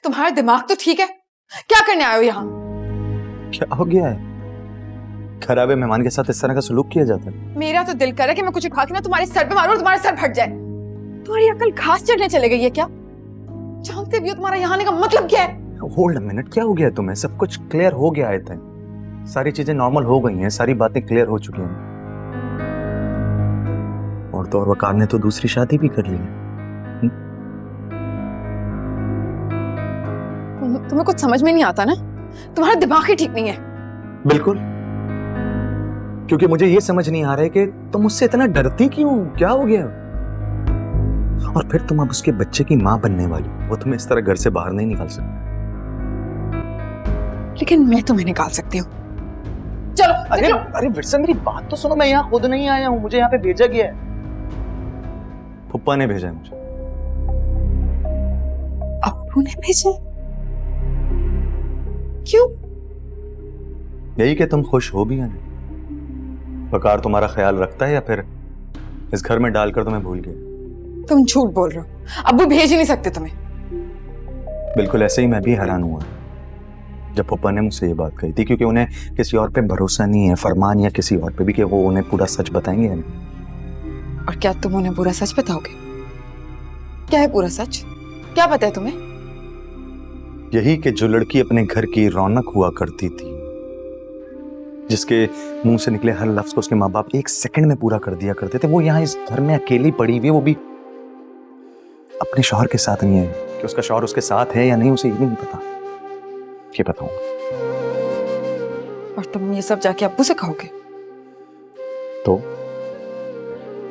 तुम्हारा दिमाग तो ठीक है? क्या करने आए हो यहाँ? क्या हो गया है? खराबे मेहमान के साथ इस तरह का सलूक किया जाता है? मेरा तो दिल कर रहा है कि मैं कुछ उठा के ना तुम्हारे सर पे मारूं और तुम्हारा सर फट जाए। तुम्हारी अकल घास चढ़ने चले गई है क्या? जानते भी हो तुम्हारा यहाँ आने का मतलब क्या है? होल्ड अ मिनट, क्या हो गया तुम्हें? सब कुछ क्लियर हो गया है। सारी चीजें नॉर्मल हो गई हैं, सारी बातें क्लियर हो चुकी हैं। और तो और वकार ने तो दूसरी शादी भी कर ली है। तुम्हें कुछ समझ में नहीं आता ना? तुम्हारा दिमाग ही ठीक नहीं है। बिल्कुल, क्योंकि मुझे ये समझ नहीं आ रहा है कि तुम मुझसे इतना डरती क्यों? क्या हो गया? और फिर तुम अब उसके बच्चे की मां बनने वाली, वो तुम्हें इस तरह घर से बाहर नहीं निकाल सकती। लेकिन मैं तुम्हें निकाल सकती हूँ। चलो। अरे विरसन, मेरी बात तो सुनो। मैं यहाँ खुद नहीं आया हूँ, मुझे यहाँ पे भेजा गया है। फुप्पा ने भेजा है मुझे। अप्पू ने भेजा? क्यों? यही कि तुम खुश हो भी या नहीं। वकार तुम्हारा ख्याल रखता है या फिर इस घर में डालकर तुम्हें भूल गया? तुम झूठ बोल रहे हो। अब्बू भेज ही नहीं सकते तुम्हें। बिल्कुल ऐसे ही मैं भी हैरान हुआ जब पप्पा ने मुझसे ये बात कही थी, क्योंकि उन्हें किसी और पे भरोसा नहीं है, फरमान या किसी और पे भी, कि वो उन्हें पूरा सच बताएंगे या नहीं। और क्या तुम उन्हें पूरा सच बताओगे? क्या है पूरा सच? क्या पता है तुम्हें? यही कि जो लड़की अपने घर की रौनक हुआ करती थी, जिसके मुंह से निकले हर लफ्ज को उसके माँ बाप एक सेकंड में पूरा कर दिया करते थे, वो यहाँ इस घर में अकेली पड़ी हुई है, वो भी अपने शौहर के साथ नहीं है। कि उसका शौहर उसके साथ है या नहीं, उसे ये भी नहीं पता। ये बताऊंगा। और तुम ये सब जाके अब्बू से कहोगे? तो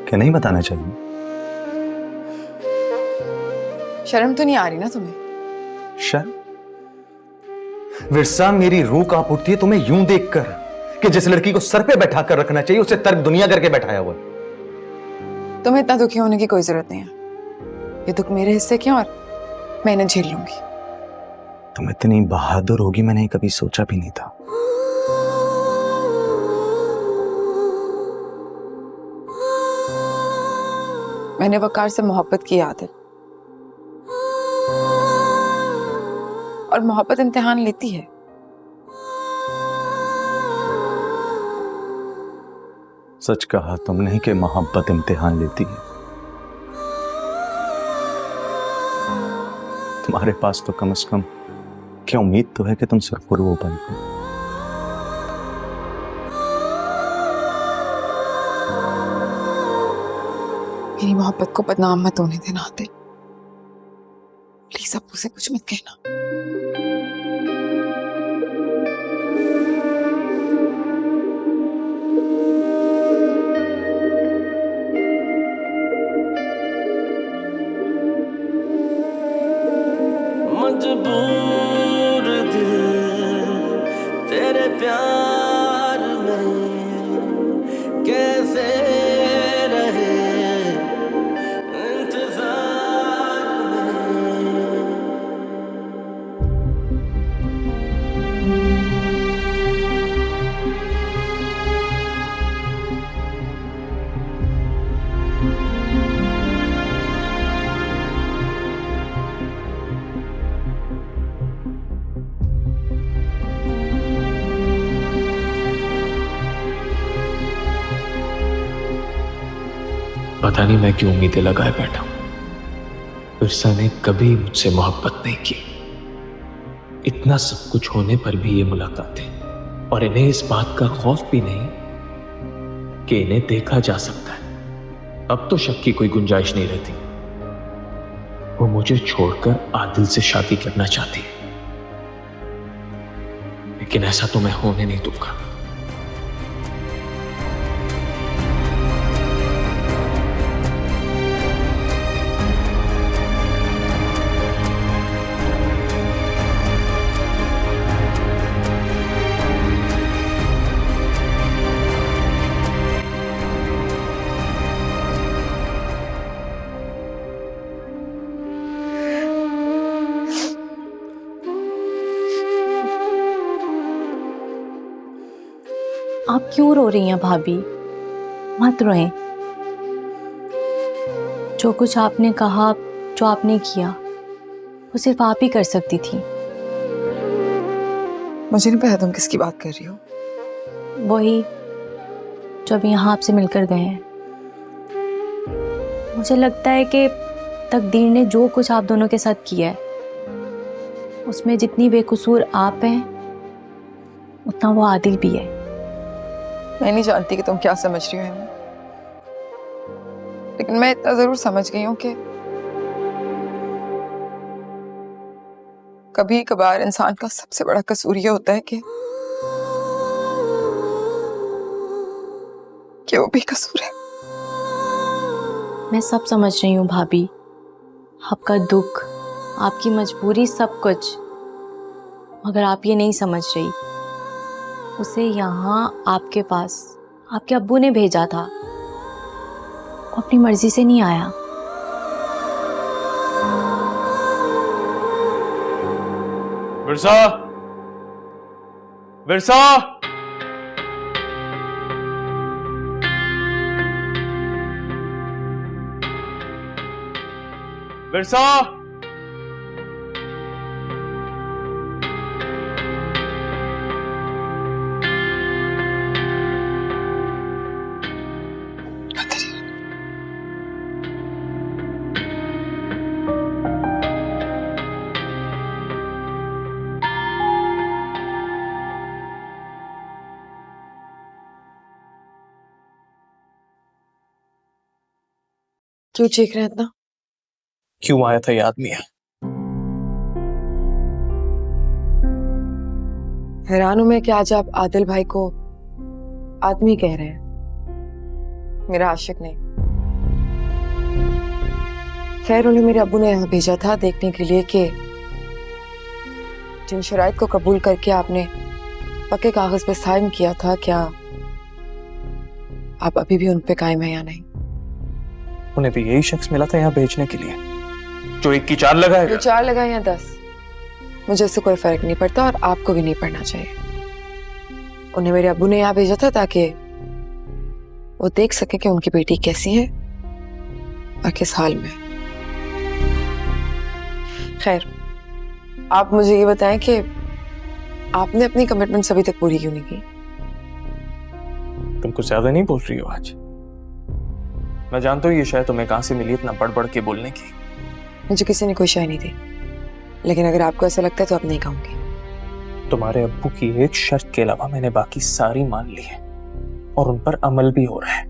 क्या नहीं बताना चाहिए? शर्म तो नहीं आ रही ना तुम्हें? शर्म? विरसा, मेरी रूह कांप उठती है तुम्हें यूं देखकर कि जिस लड़की को सर पे बैठा कर रखना चाहिए उसे तर्क दुनिया करके बैठाया हुआ। तुम्हें इतना दुखी होने की कोई जरूरत नहीं है। ये दुख मेरे हिस्से के और मैं इन्हें झेल लूंगी। तुम इतनी बहादुर होगी मैंने कभी सोचा भी नहीं था। मैंने वकार से मोहब्बत की आदत, और मोहब्बत इम्तिहान लेती है। सच कहा तुमने कि मोहब्बत इम्तिहान लेती है। तुम्हारे पास तो कम से कम क्या उम्मीद तो है कि तुम सरफुर हो पाएगी। मेरी मोहब्बत को बदनाम मत होने देना आते। प्लीज अब्बू से कुछ मत कहना। मजबूर दिल तेरे प्यार में कैसे रहे इंतजार में। पता नहीं मैं क्यों उम्मीदें लगाए बैठा हूं। विरसा ने कभी मुझसे मोहब्बत नहीं की। इतना सब कुछ होने पर भी ये मुलाकातें, और इन्हें इस बात का खौफ भी नहीं कि इन्हें देखा जा सकता है। अब तो शक की कोई गुंजाइश नहीं रहती। वो मुझे छोड़कर आदिल से शादी करना चाहती है, लेकिन ऐसा तो मैं होने नहीं दूंगा। आप क्यों रो रही हैं भाभी? मत रोएं। जो कुछ आपने कहा, जो आपने किया, वो सिर्फ आप ही कर सकती थी। मुझे नहीं पता तुम किसकी बात कर रही हो। वही जो अभी यहाँ आपसे मिलकर गए हैं। मुझे लगता है कि तकदीर ने जो कुछ आप दोनों के साथ किया है उसमें जितनी बेकसूर आप हैं उतना वो आदिल भी है। मैं नहीं जानती कि तुम क्या समझ रही हो हेमा, लेकिन मैं इतना जरूर समझ गई हूँ कि कभी कभार इंसान का सबसे बड़ा कसूर ये होता है कि वो बेकसूर है। मैं सब समझ रही हूँ भाभी, आपका दुख, आपकी मजबूरी, सब कुछ, मगर आप ये नहीं समझ रही। उसे यहाँ आपके पास आपके अब्बू ने भेजा था, वो अपनी मर्जी से नहीं आया। विरसा, विरसा, विरसा, क्यों चीख रहे हैं इतना? क्यों आया था ये आदमी? हैरान हूं मैं कि आज आप आदिल भाई को आदमी कह रहे हैं, मेरा आशिक नहीं। खैर, उन्हें मेरे अब्बू ने यहाँ भेजा था देखने के लिए कि जिन शराइत को कबूल करके आपने पक्के कागज पे साइन किया था, क्या आप अभी भी उन पे कायम है या नहीं। उन्हें भी यही शख्स मिला था यहाँ भेजने के लिए जो 1 की 4 लगाएगा। 4 लगाए या 10, मुझे इससे कोई फर्क नहीं पड़ता और आपको भी नहीं पड़ना चाहिए। उन्हें मेरे अब्बू ने यहाँ भेजा था ताकि वो देख सके कि उनकी बेटी कैसी है और किस हाल में। खैर, आप मुझे ये बताएं कि आपने अपनी कमिटमेंट अभी तक पूरी क्यों नहीं की। तुम कुछ ज्यादा नहीं बोल रही हो आज? मैं जानता हूँ ये शायद तुम्हें कहां से मिली इतना बढ़ बढ़ के बोलने की। मुझे किसी ने कोई शय नहीं दी, लेकिन अगर आपको ऐसा लगता है तो अब नहीं कहूंगी। तुम्हारे अब्बू की एक शर्त के अलावा मैंने बाकी सारी मान ली है और उन पर अमल भी हो रहा है।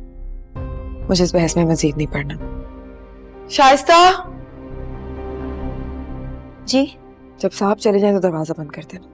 मुझे इस बहस में मजीद नहीं पढ़ना। शाइस्ता जी, जब साहब चले जाएं तो दरवाजा बंद कर देना।